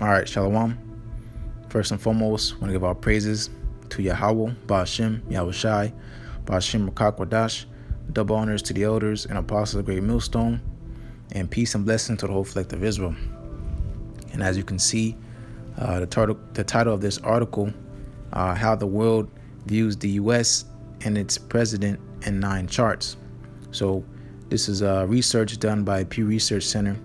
All right, Shalom. First and foremost, I want to give our praises to Yahawah, YAHAWASHI, Rakakwadash. Double honors to the elders and apostles of the great millstone, and peace and blessing to the whole elect of Israel. And as you can see, the title of this article, how the world views the U.S. and its president in 9 charts. So this is research done by Pew Research Center.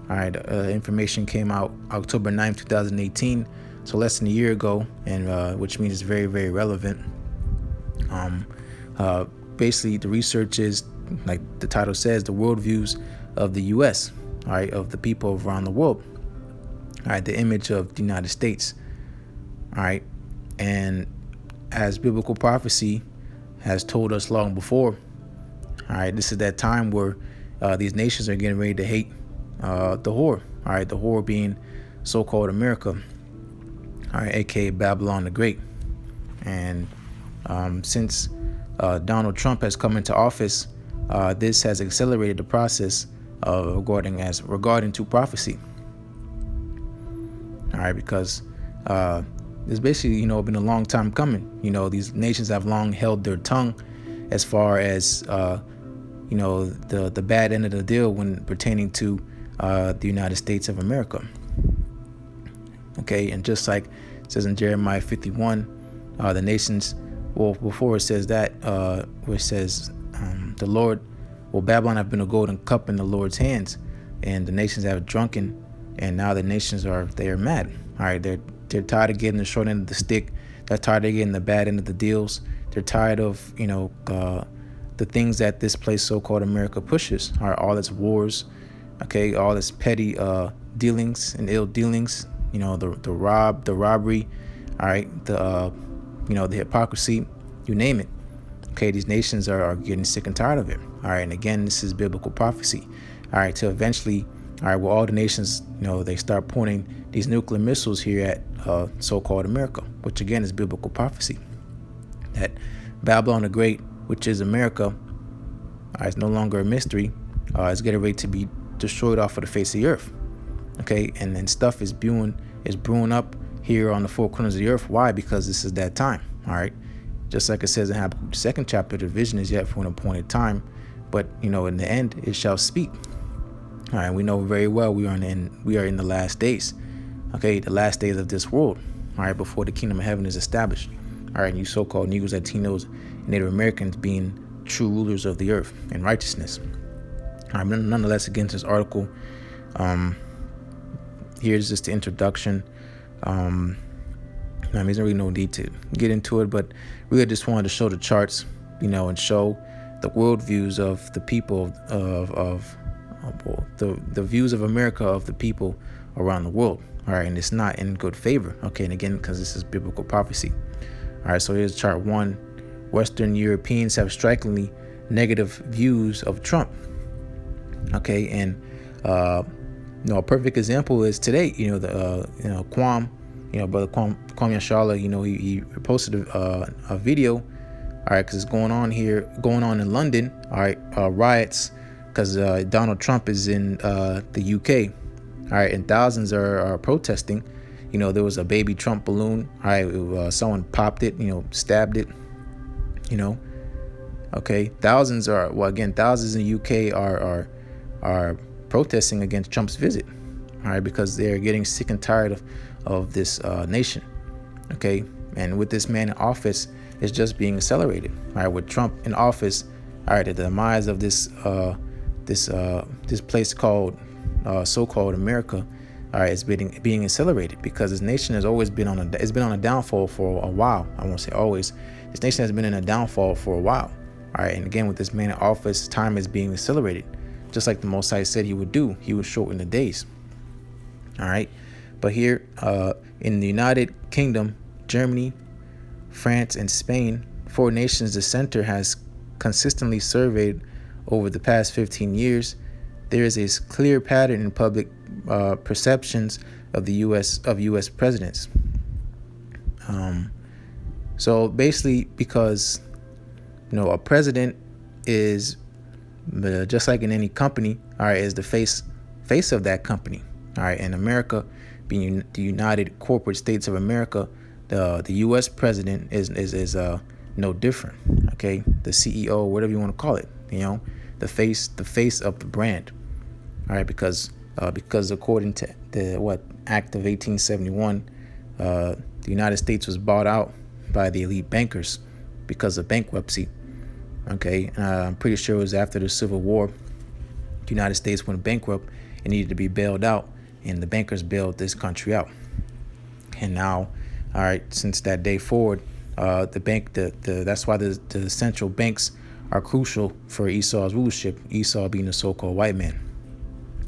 All right, information came out October 9th, 2018, so less than a year ago, and which means it's very, very relevant. Basically, the research is, like the title says, the worldviews of the U.S., all right, of the people around the world, all right, the image of the United States, all right, and as biblical prophecy has told us long before, all right, this is that time where these nations are getting ready to hate the whore, all right, the whore being so-called America, all right, aka Babylon the Great. And since Donald Trump has come into office, this has accelerated the process regarding to prophecy. All right, because it's basically, been a long time coming. These nations have long held their tongue as far as, the bad end of the deal when pertaining to the United States of America. Okay, and just like it says in Jeremiah 51, the nations, well, before it says that, where it says the Lord, Babylon have been a golden cup in the Lord's hands, and the nations have drunken, and now the nations are mad. All right, they're tired of getting the short end of the stick. They're tired of getting the bad end of the deals. They're tired of the things that this place so-called America pushes. All right, all its wars, okay, all its petty dealings and ill dealings. The robbery, all right, the hypocrisy, you name it. Okay, these nations are getting sick and tired of it. All right, and again, this is biblical prophecy. All right, till eventually, all right, well, all the nations, they start pointing these nuclear missiles here at so-called America, which again is biblical prophecy. That Babylon the Great, which is America, is no longer a mystery. It's getting ready to be destroyed off of the face of the earth. Okay, and then stuff is brewing up here on the 4 corners of the earth. Why? Because this is that time. All right, just like it says in Habakkuk, the 2nd chapter, the vision is yet for an appointed time, but in the end it shall speak. All right, we know very well we are in the last days. Okay, the last days of this world. All right, before the kingdom of heaven is established. All right, and you so-called Negroes, Latinos, and Native Americans being true rulers of the earth in righteousness. All right, nonetheless, against this article, here's just the introduction. There's really no need to get into it, but really just wanted to show the charts, and show the worldviews of the people the views of America of the people around the world. All right, and it's not in good favor. Okay, and again, because this is biblical prophecy. All right, so here's chart 1. Western Europeans have strikingly negative views of Trump. Okay, and a perfect example is today. Kwam, brother Kwam Yashala, he posted a video. All right, because it's going on in London. All right, riots because Donald Trump is in the UK. All right, and thousands are protesting. There was a baby Trump balloon. All right, someone popped it, stabbed it. Okay, thousands in the UK are protesting against Trump's visit. All right, because they're getting sick and tired of this nation. Okay, and with this man in office, it's just being accelerated. All right, with Trump in office, all right, the demise of this place called so-called America, all right, it's being accelerated because this nation has always been on a downfall for a while. I won't say always. This nation has been in a downfall for a while. All right, and again, with this man in office, time is being accelerated, just like the Most High said he would do. He would shorten the days. All right, but here in the United Kingdom, Germany, France, and Spain, 4 nations the center has consistently surveyed over the past 15 years, there is a clear pattern in public perceptions of the U.S. presidents. So basically, because a president is just like in any company, all right, is the face of that company. All right, and America being the United Corporate States of America, the U.S. president is no different. Okay, the CEO, whatever you want to call it, the face of the brand. All right, because according to the Act of 1871, the United States was bought out by the elite bankers because of bankruptcy. Okay, I'm pretty sure it was after the Civil War. The United States went bankrupt and needed to be bailed out, and the bankers bailed this country out. And now, all right, since that day forward, that's why the central banks are crucial for Esau's rulership. Esau being the so-called white man.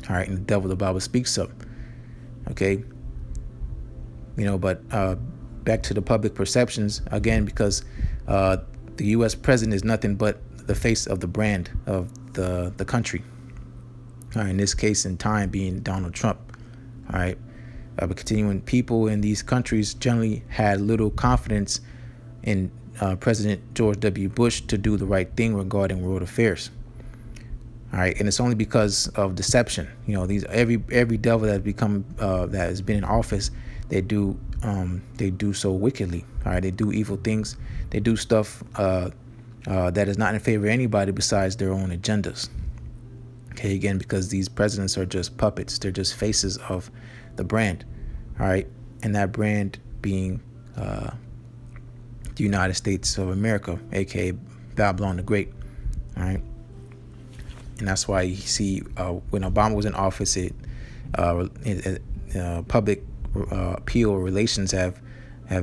All right, and the devil the Bible speaks of. Okay, but back to the public perceptions again, because the U.S. president is nothing but the face of the brand of the country. All right, in this case, in time, being Donald Trump. All right, but continuing, people in these countries generally had little confidence in President George W. Bush to do the right thing regarding world affairs. All right, and it's only because of deception. These every devil that has been in office, they do so wickedly. All right, they do evil things. They do stuff that is not in favor of anybody besides their own agendas. Okay, again, because these presidents are just puppets. They're just faces of the brand. All right, and that brand being the United States of America, aka Babylon the Great. All right. And that's why you see when Obama was in office, public appeal relations have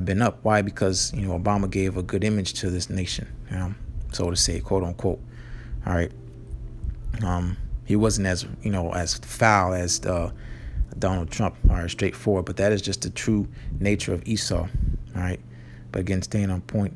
been up. Why? Because Obama gave a good image to this nation, so to say, quote unquote. All right. He wasn't as foul as Donald Trump, all right, straightforward. But that is just the true nature of Esau. All right. But again, staying on point,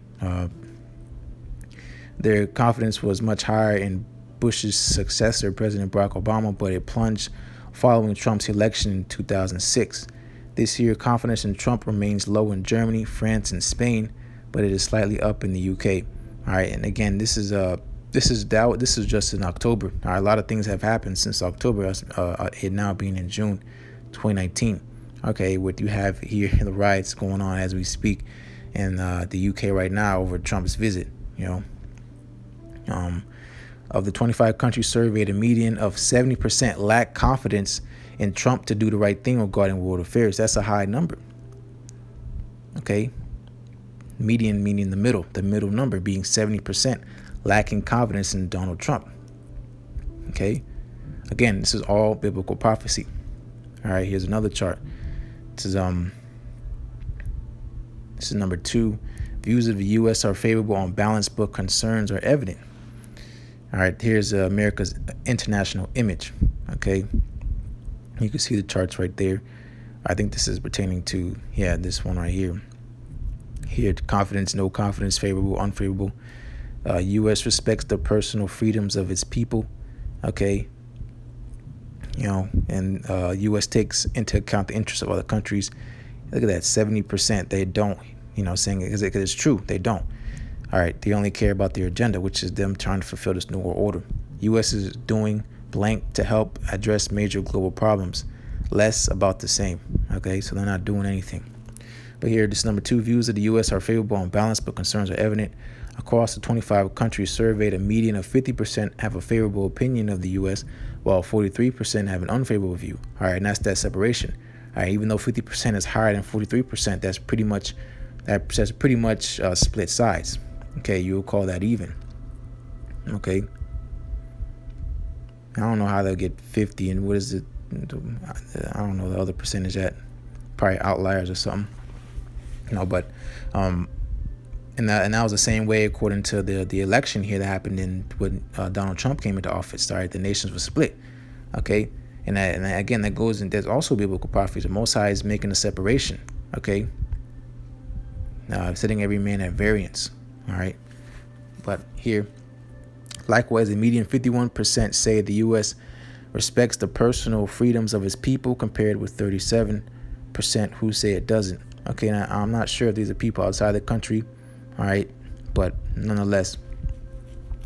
their confidence was much higher in Bush's successor, President Barack Obama, but it plunged following Trump's election in 2006. This year, confidence in Trump remains low in Germany, France, and Spain, but it is slightly up in the UK. All right, and again, this is just in October. All right, a lot of things have happened since October. It now being in June 2019. Okay, what you have here, the riots going on as we speak in the UK right now over Trump's visit. Of the 25 countries surveyed, a median of 70% lack confidence in Trump to do the right thing regarding world affairs. That's a high number. Okay. Median meaning the middle number being 70% lacking confidence in Donald Trump. Okay. Again, this is all biblical prophecy. All right. Here's another chart. This is number 2. Views of the U.S. are favorable on balance, but concerns are evident. All right, here's America's international image. Okay, you can see the charts right there. I think this is pertaining to this one right here. Here, confidence, no confidence, favorable, unfavorable. U.S. respects the personal freedoms of its people. Okay, and U.S. takes into account the interests of other countries. Look at that, 70%. They don't. Saying because it's true, they don't. All right, they only care about their agenda, which is them trying to fulfill this new world order. U.S. is doing blank to help address major global problems. Less about the same. Okay, so they're not doing anything. But here, this number 2, views of the U.S. are favorable on balance, but concerns are evident. Across the 25 countries surveyed, a median of 50% have a favorable opinion of the U.S., while 43% have an unfavorable view. All right, and that's that separation. All right, even though 50% is higher than 43%, that's pretty much split sides. Okay, you'll call that even. Okay. I don't know how they'll get 50 and what is it? I don't know the other percentage at. Probably outliers or something. But and that was the same way according to the election here that happened when Donald Trump came into office. All right, the nations were split. Okay, and again that goes and there's also biblical prophecy. The Most High is making a separation. Okay, setting every man at variance. All right, but here, likewise, a median 51% say the U.S. respects the personal freedoms of its people, compared with 37% who say it doesn't. Okay, now I'm not sure if these are people outside the country. All right, but nonetheless,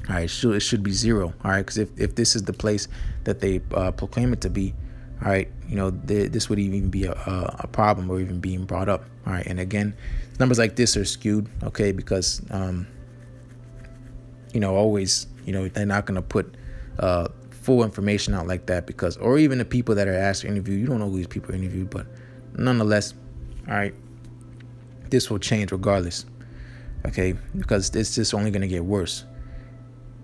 all right, it should be zero. All right, because if this is the place that they proclaim it to be, all right, this would even be a problem or even being brought up. All right. And again, numbers like this are skewed, okay, because, always, they're not going to put full information out like that, because, or even the people that are asked to interview, you don't know who these people are interviewed, but nonetheless, all right, this will change regardless, okay, because it's just only going to get worse.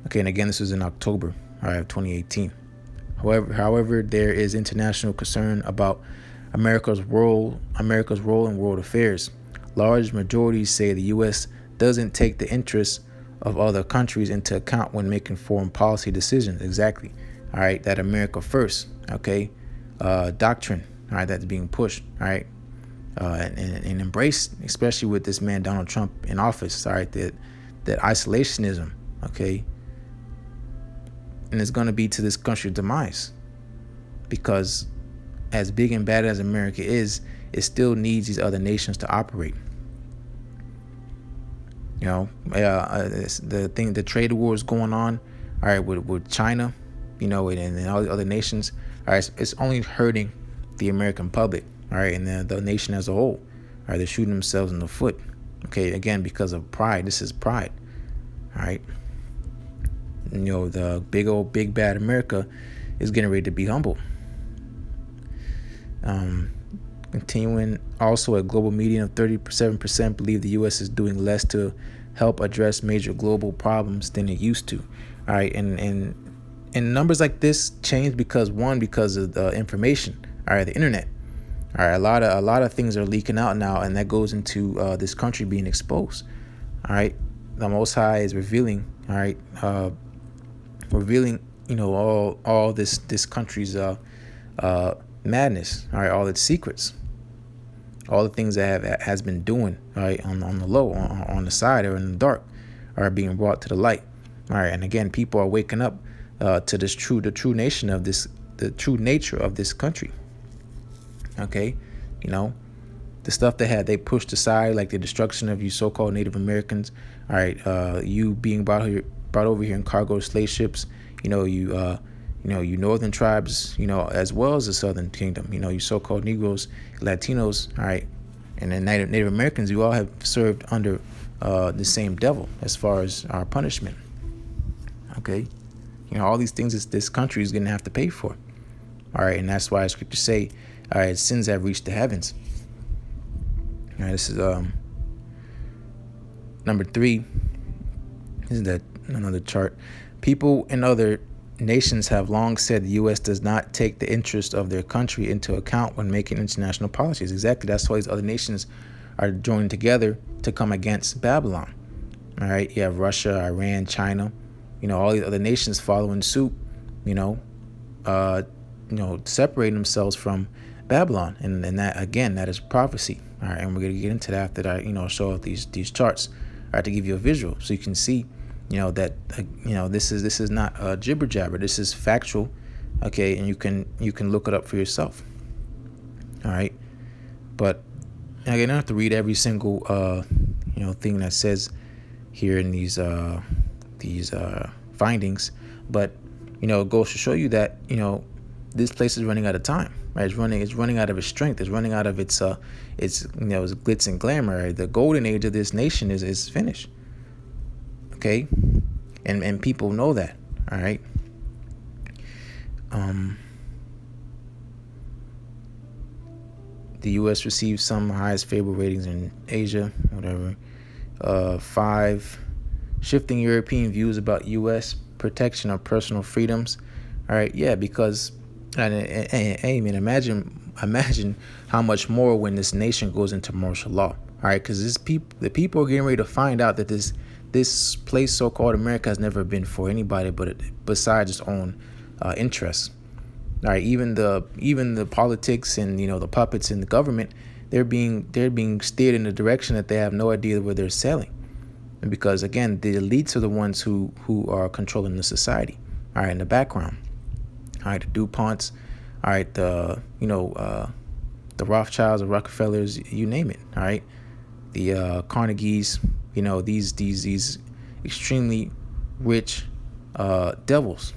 Okay, and again, this was in October, all right, of 2018. However, there is international concern about America's role in world affairs. Large majorities say the U.S. doesn't take the interests of other countries into account when making foreign policy decisions. Exactly. All right, that America first, okay, doctrine, all right, that's being pushed, all right, and embraced, especially with this man Donald Trump in office, all right, that isolationism, okay, and it's going to be to this country's demise, because as big and bad as America is, it still needs these other nations to operate. The trade war is going on, all right, with China, and all the other nations. All right, it's only hurting the American public, all right, and the nation as a whole. All right, they're shooting themselves in the foot. Okay, again, because of pride. This is pride. All right. The big bad America is getting ready to be humbled. Continuing, also a global median of 37% believe the U.S. is doing less to help address major global problems than it used to. All right, and numbers like this change because of the information. All right, the internet. All right, a lot of things are leaking out now, and that goes into this country being exposed. All right, the Most High is revealing. All right, all this country's madness. All right, all its secrets, all the things that has been doing, all right, on the low, on the side, or in the dark, are being brought to the light. All right, and again, people are waking up to the true nature of this country. Okay, the stuff they pushed aside, like the destruction of you so-called Native Americans. All right, you being brought over here in cargo slave ships. You northern tribes, as well as the southern kingdom. You so-called Negroes, Latinos. All right, and then Native Americans. You all have served under the same devil as far as our punishment. Okay, all these things this country is going to have to pay for. All right, and that's why scriptures say, all right, sins have reached the heavens. All right, this is number 3. Isn't that another chart? People in other nations have long said the U.S. does not take the interest of their country into account when making international policies. Exactly. That's why these other nations are joining together to come against Babylon. All right. You have Russia, Iran, China, all these other nations following suit, separating themselves from Babylon. And that, again, that is prophecy. All right. And we're going to get into that after I show up these charts, all right, to give you a visual so you can see, that, this is not jibber jabber. This is factual. Okay. And you can look it up for yourself. All right. But again, I don't have to read every single, thing that says here in these findings, but, it goes to show you that, this place is running out of time, right? It's running out of its strength. It's running out of its glitz and glamour. Right? The golden age of this nation is finished. Okay. And people know that. All right. The U.S. receives some highest favorable ratings in Asia, whatever. 5, shifting European views about U.S. protection of personal freedoms. All right, yeah, because, hey, man, imagine how much more when this nation goes into martial law. All right, because the people are getting ready to find out that this place, so-called America, has never been for anybody besides its own interests. All right, even the politics and the puppets in the government, they're being steered in a direction that they have no idea where they're sailing, and because again, the elites are the ones who are controlling the society. All right, in the background. All right, the DuPonts. All right, the Rothschilds, the Rockefellers, you name it. All right, the Carnegies. These extremely rich devils.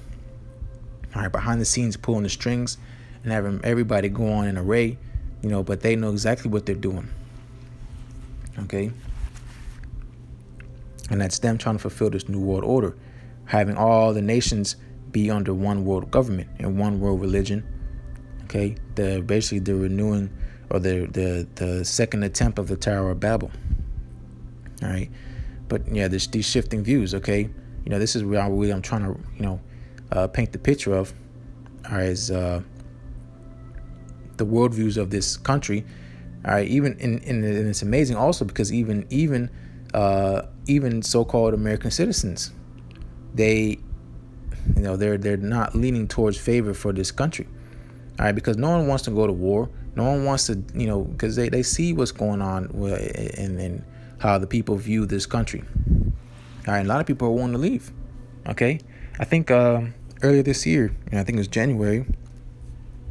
All right, behind the scenes pulling the strings, and having everybody go on an array, but they know exactly what they're doing. Okay. And that's them trying to fulfill this new world order, having all the nations be under one world government and one world religion. Okay. They're renewing, or the second attempt of the Tower of Babel. All right. But yeah, there's these shifting views. Okay. This is where I'm trying to, paint the picture of, all right, is the worldviews of this country. All right. And it's amazing also because even so-called American citizens, they're not leaning towards favor for this country. All right, because no one wants to go to war. No one wants to, because they see what's going on and how the people view this country. All right, a lot of people are wanting to leave. Okay, I think earlier this year, and I think it was January,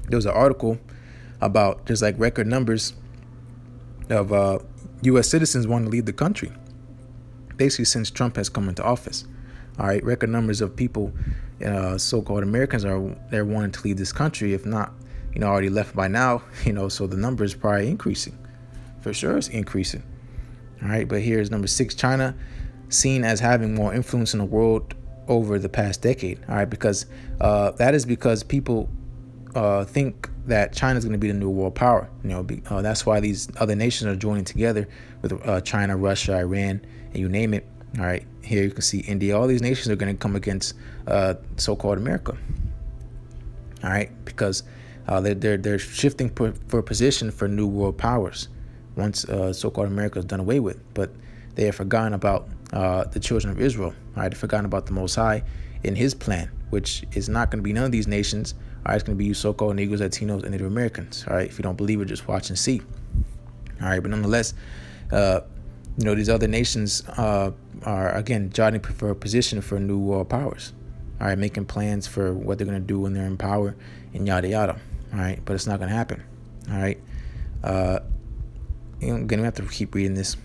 there was an article about just like record numbers of U.S. citizens wanting to leave the country, basically since Trump has come into office. All right, record numbers of people, so-called Americans, they're wanting to leave this country. If not, already left by now. So the number is probably increasing. For sure, it's increasing. All right, but here's number 6: China, seen as having more influence in the world over the past decade. All right, because that is because people think that China is going to be the new world power. That's why these other nations are joining together with China, Russia, Iran, and you name it. All right, here you can see India. All these nations are going to come against so-called America. All right, because they're shifting for position for new world powers once so-called America is done away with. But they have forgotten about the children of Israel. All right, they've forgotten about the Most High in His plan, which is not going to be none of these nations. All right, it's going to be you so-called Negroes, Latinos, and Native Americans. All right, if you don't believe it, just watch and see. All right, but nonetheless, these other nations are again jotting for a position for new world powers. All right, making plans for what they're going to do when they're in power and yada yada. All right, but it's not going to happen. All right, gonna have to keep reading this.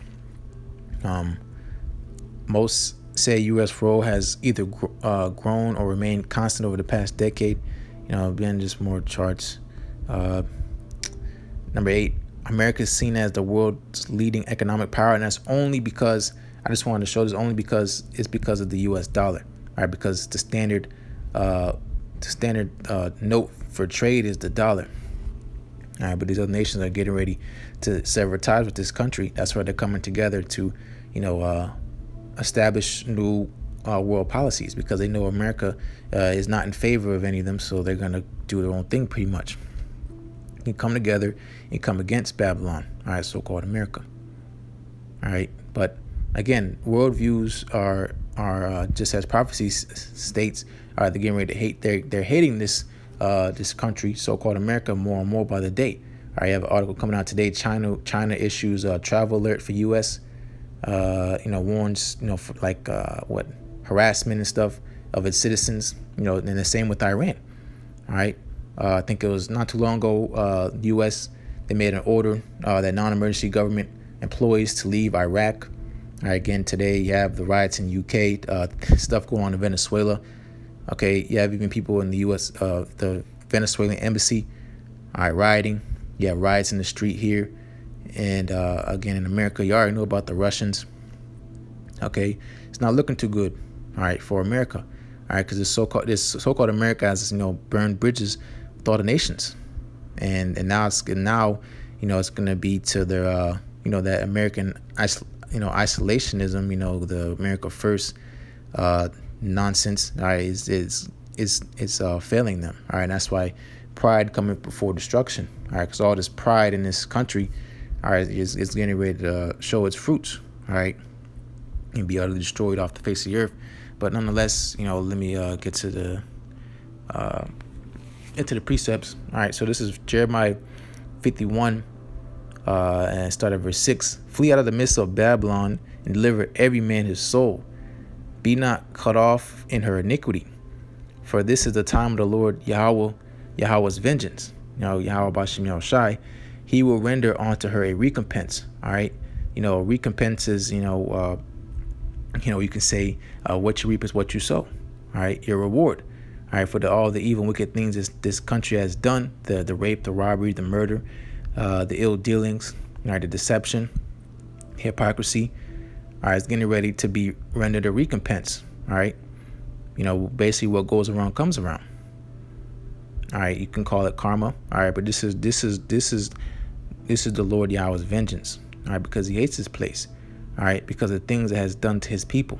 Most say U.S. role has either grown or remained constant over the past decade. Again, just more charts. Number 8. America is seen as the world's leading economic power, and that's only because I just wanted to show this it's because of the U.S. dollar, all right? Because the standard note for trade is the dollar, all right? But these other nations are getting ready to sever ties with this country. That's why they're coming together to, establish new world policies, because they know America is not in favor of any of them, so they're gonna do their own thing pretty much. You come together and come against Babylon, all right, so-called America. All right, but again, worldviews are just as prophecy states, all right, they're getting ready to hate. They're hating this country, so-called America, more and more by the day. All right, I have an article coming out today. China issues a travel alert for U.S. Warns for harassment and stuff of its citizens. And the same with Iran. All right. I think it was not too long ago, U.S., they made an order that non-emergency government employees to leave Iraq. All right, again, today you have the riots in U.K., stuff going on in Venezuela. Okay, you have even people in the U.S., the Venezuelan embassy, all right, rioting. You have riots in the street here. And again, in America, you already know about the Russians. Okay, it's not looking too good, all right, for America. All right, because this so-called America has, burned bridges with all the nations, and now it's going to be to their that American isolationism, the America first nonsense. All right, is failing them. All right, and that's why pride coming before destruction. All right, because all this pride in this country, all right, is getting ready to show its fruits. All right, and be utterly destroyed off the face of the earth. But nonetheless, let me get to the into the precepts. All right, so this is Jeremiah 51, and start at verse 6. Flee out of the midst of Babylon and deliver every man his soul. Be not cut off in her iniquity, for this is the time of the Lord Yahawah's vengeance. YAHAWASHI, He will render unto her a recompense. All right, recompense is you can say what you reap is what you sow. All right, your reward. All right, for all the evil and wicked things this country has done, the rape, the robbery, the murder, the ill dealings, all right, the deception, hypocrisy. All right, it's getting ready to be rendered a recompense. All right, basically what goes around comes around. All right, you can call it karma. All right, but this is the Lord Yahweh's vengeance. All right, because He hates this place. All right, because of the things it has done to His people.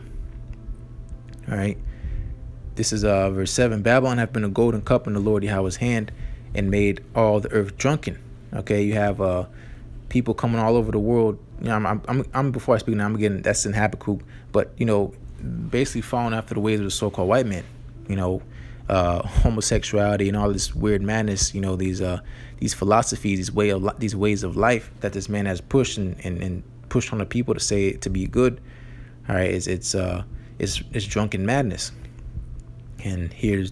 All right. This is verse 7. Babylon hath been a golden cup in the Lord Yahweh's hand, and made all the earth drunken. Okay, you have people coming all over the world. I'm before I speak now, I'm getting that's in Habakkuk, but basically following after the ways of the so-called white man. Homosexuality and all this weird madness. These philosophies, these ways of life that this man has pushed and pushed on the people to say to be good. All right, it's drunken madness. And here,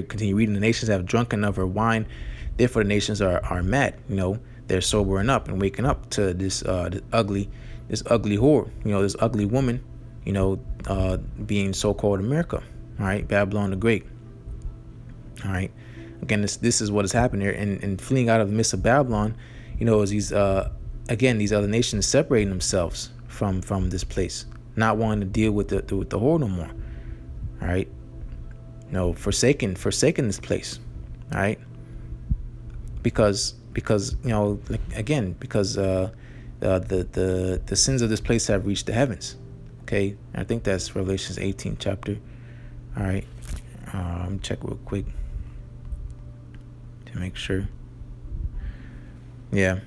continue reading. The nations have drunken of her wine, therefore the nations are mad. They're sobering up and waking up to this ugly whore. This ugly woman. Being so-called America. All right, Babylon the Great. All right, again, this is what has happened here, and fleeing out of the midst of Babylon, is these other nations separating themselves from this place, not wanting to deal with the whore no more. All right. Forsaken this place, all right, because the sins of this place have reached the heavens. Okay, I think that's Revelations 18 chapter. All right, let me check real quick to make sure. Yeah,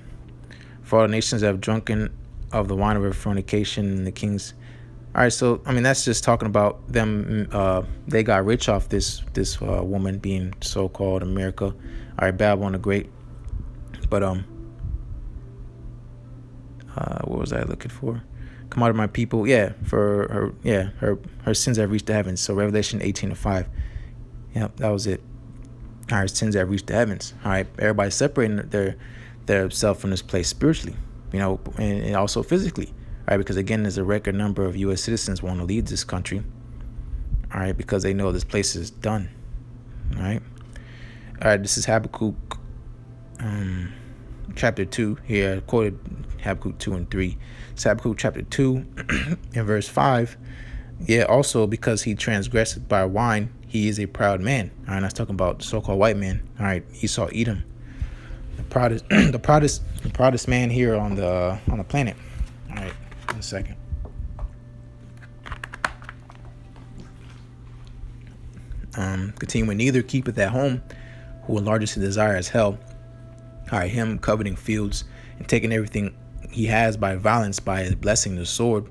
for all the nations have drunken of the wine of her fornication, and the kings. All right, so that's just talking about them. They got rich off this woman being so-called America. All right, Babylon the Great. But what was I looking for? Come out of my people. Yeah, for her sins have reached the heavens. So Revelation 18:5. Yep, that was it. All right, sins have reached the heavens. All right, everybody separating their self from this place spiritually, and also physically. All right, because again, there's a record number of U.S. citizens want to leave this country. All right, because they know this place is done. All right. This is Habakkuk chapter 2. Here I quoted Habakkuk 2 and 3. It's Habakkuk chapter 2 and verse 5. Yeah, also because he transgressed by wine, he is a proud man. All right, that's talking about the so-called white man. All right, Esau, Edom, the proudest man here on the planet. All right. A second. Continuing, neither keepeth at home, who enlarges his desire as hell. All right, him coveting fields and taking everything he has by violence, by his blessing the sword.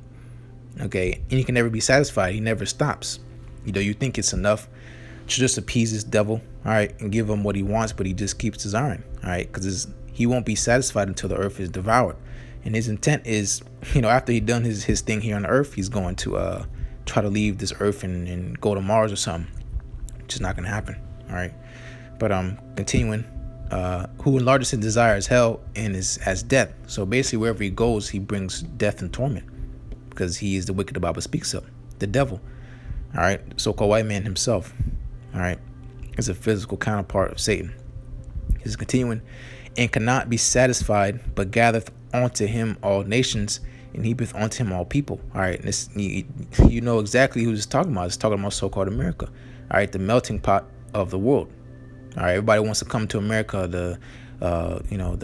Okay, and he can never be satisfied. He never stops. You think it's enough to just appease this devil, all right, and give him what he wants, but he just keeps desiring, all right, because he won't be satisfied until the earth is devoured. And his intent is, after he done his thing here on earth, he's going to try to leave this earth and go to Mars or something, which is not going to happen. All right. But continuing, who enlarges his desire as hell and is as death. So basically, wherever he goes, he brings death and torment, because he is the wicked the Bible speaks of, the devil. All right. So-called white man himself. All right. Is a physical counterpart of Satan. He's continuing, and cannot be satisfied, but gathereth unto him all nations, and heapeth unto him all people. All right, and this, you know exactly who this is talking about. It's talking about so-called America. All right, the melting pot of the world. All right, everybody wants to come to America, the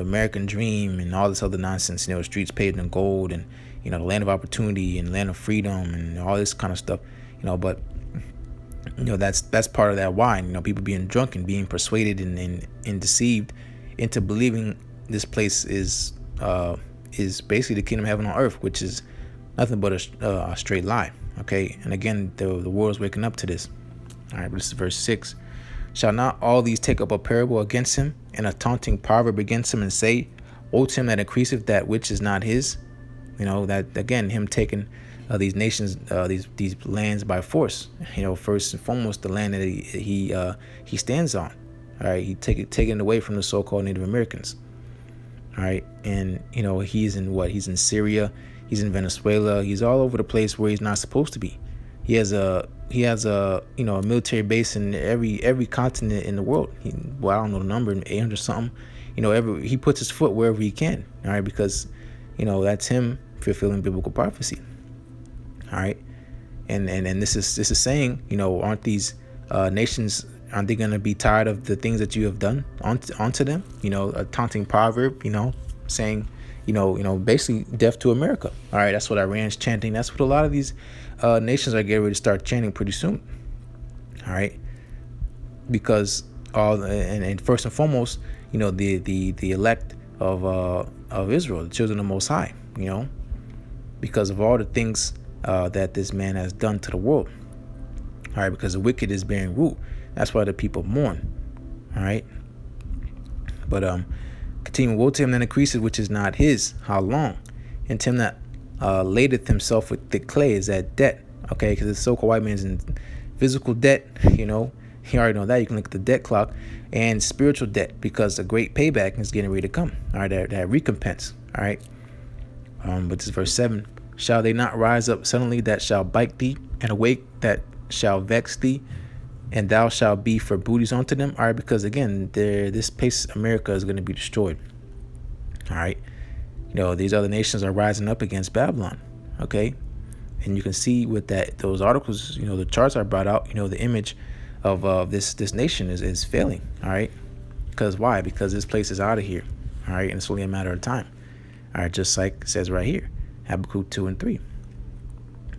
American dream and all this other nonsense. Streets paved in gold, and the land of opportunity and land of freedom and all this kind of stuff. But that's part of that wine. People being drunk and being persuaded and deceived into believing this place is basically the kingdom of heaven on earth, which is nothing but a straight lie. Okay, and again, the world is waking up to this. All right, but this is verse 6. Shall not all these take up a parable against him, and a taunting proverb against him, and say, woe to him that increaseth that which is not his? That again, him taking these nations, these lands by force. First and foremost, the land that he stands on. All right, he taken away from the so-called Native Americans. All right, and he's in Syria, he's in Venezuela, he's all over the place where he's not supposed to be. he has a a military base in every continent in the world. I don't know the number, 800 something. He puts his foot wherever he can. All right, because that's him fulfilling biblical prophecy. All right, and this is saying, aren't these nations, aren't they going to be tired of the things that you have done onto them? A taunting proverb, saying, basically death to America. All right, that's what Iran's chanting. That's what a lot of these nations are getting ready to start chanting pretty soon. All right, because and first and foremost, the elect of Israel, the children of the Most High, because of all the things that this man has done to the world. All right, because the wicked is bearing root. That's why the people mourn. All right, but continue. Woe to him that increaseth, which is not his. How long? And to him that ladeth himself with thick clay, is that debt. Okay, because the so-called white man's in physical debt. You already know that. You can look at the debt clock, and spiritual debt, because a great payback is getting ready to come. All right, that recompense. All right, but this is verse 7. Shall they not rise up suddenly that shall bite thee, and awake that shall vex thee, and thou shalt be for booties unto them? All right, because again, this place, America, is going to be destroyed. All right, these other nations are rising up against Babylon. Okay, and you can see with those articles, the charts I brought out, the image of this nation is failing. All right, because why? Because this place is out of here. All right, and it's only a matter of time. All right, just like it says right here, Habakkuk 2 and 3.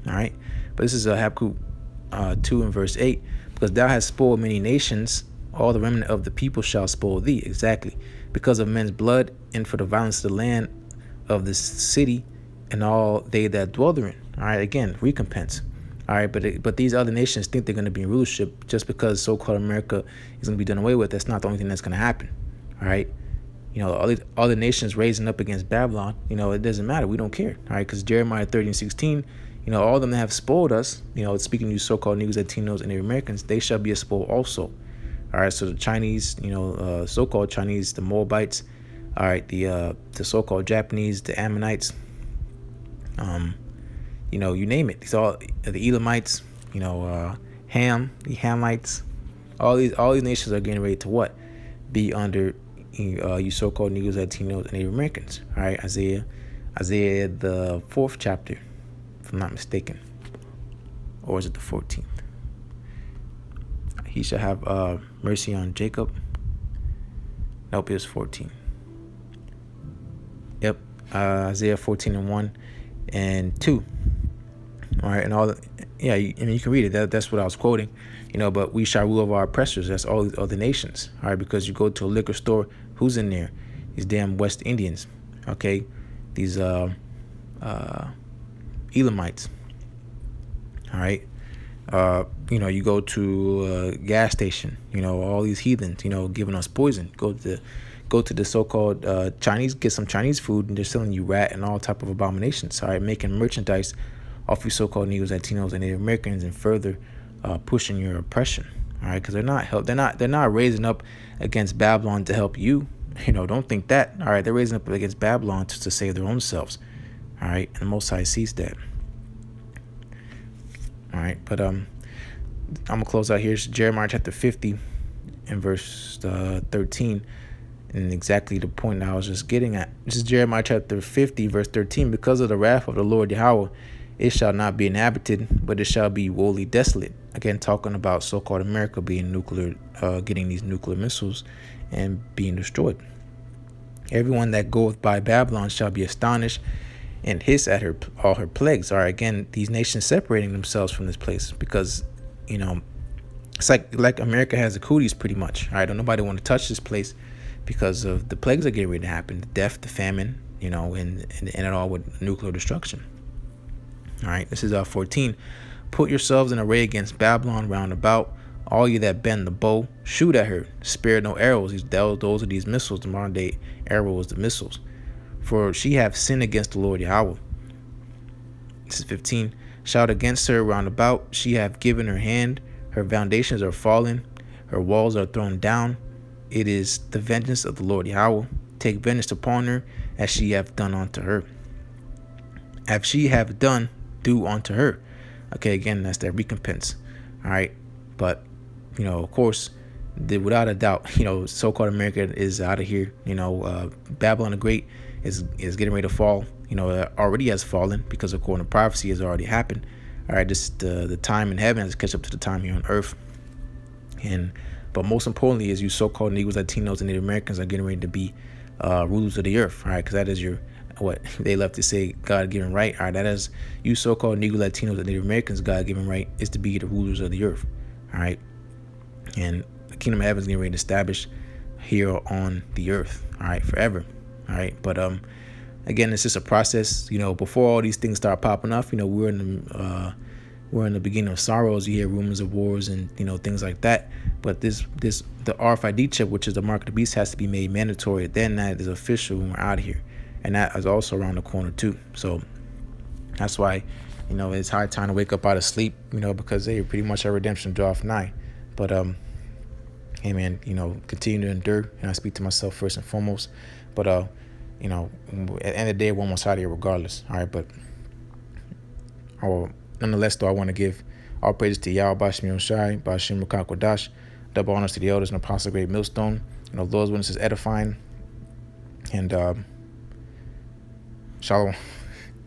All right, but this is a Habakkuk 2 and verse 8. Because thou hast spoiled many nations, all the remnant of the people shall spoil thee. Exactly. Because of men's blood, and for the violence of the land of this city, and all they that dwell therein. All right, again, recompense. All right, but these other nations think they're going to be in rulership just because so-called America is going to be done away with. That's not the only thing that's going to happen. All right, all the nations raising up against Babylon, it doesn't matter. We don't care. All right, because Jeremiah 30 and 16, all of them that have spoiled us, speaking to you so-called Negroes, Latinos, and Native Americans, they shall be a spoil also. All right, so the Chinese, so-called Chinese, the Moabites, all right, the so-called Japanese, the Ammonites, you name it. It's all the Elamites, Ham, the Hamites, all these nations are getting ready to what? Be under you so-called Negroes, Latinos, and Native Americans. All right, Isaiah the 4th chapter, if I'm not mistaken, or is it the 14th? He shall have mercy on Jacob. Nope, it was 14. Yep, Isaiah 14 and 1 and 2. All right, and you can read it. That's what I was quoting. But we shall rule over our oppressors. That's all these other nations. All right, because you go to a liquor store, who's in there? These damn West Indians. Okay, these Elamites. All right, you go to a gas station. All these heathens. Giving us poison. Go to the so-called Chinese. Get some Chinese food, and they're selling you rat and all type of abominations. All right, making merchandise off you so-called Negroes, Latinos, and Native Americans, and further pushing your oppression. All right, because they're not raising up against Babylon to help you. Don't think that. All right, they're raising up against Babylon to save their own selves. All right, and the Most High sees that. All right, but I'm gonna close out here. It's Jeremiah chapter 50 and verse 13, and exactly the point I was just getting at. This is Jeremiah chapter 50 verse 13. Because of the wrath of the Lord Yahawah, it shall not be inhabited, but it shall be wholly desolate. Again, talking about so-called America being nuclear, getting these nuclear missiles and being destroyed. Everyone that goeth by Babylon shall be astonished and hiss at all her plagues. All right, again, these nations separating themselves from this place because, it's like America has the cooties pretty much. All right, don't nobody want to touch this place because of the plagues that get ready to happen, the death, the famine, and it all with nuclear destruction. All right, this is 14. Put yourselves in array against Babylon round about, all you that bend the bow, shoot at her, spare no arrows. Those are these missiles, the modern day arrows, the missiles. For she hath sinned against the Lord Yahawah. This is 15. Shout against her round about, she hath given her hand, her foundations are fallen, her walls are thrown down. It is the vengeance of the Lord Yahawah. Take vengeance upon her, as she hath done unto her. As she hath done, do unto her. Okay, again, that's their recompense. All right, but of course, without a doubt, so-called America is out of here. Babylon the Great is getting ready to fall. It already has fallen because according to prophecy has already happened. All right, just the time in heaven has catch up to the time here on earth. But most importantly is you so-called Negroes, Latinos, and Native Americans are getting ready to be rulers of the earth. All right, because that is what they love to say, God-given right. All right, that is you so-called Negro, Latinos, and Native Americans, God-given right is to be the rulers of the earth. All right, and the kingdom of heaven is getting ready to establish here on the earth. All right, forever. All right, but again, it's just a process. Before all these things start popping off, we're in the beginning of sorrows. You hear rumors of wars and things like that. But the RFID chip, which is the mark of the beast, has to be made mandatory. Then that is official when we're out of here, and that is also around the corner too. So that's why it's high time to wake up out of sleep. Because pretty much our redemption draweth nigh. But hey man, continue to endure. I speak to myself first and foremost. But at the end of the day, we're almost out of here regardless. All right, but nonetheless, though, I want to give all praises to YAHAWASHI, Bashim Rukakwadash, double honors to the elders and apostle great Millstone. Lord's witnesses edifying, and shalom.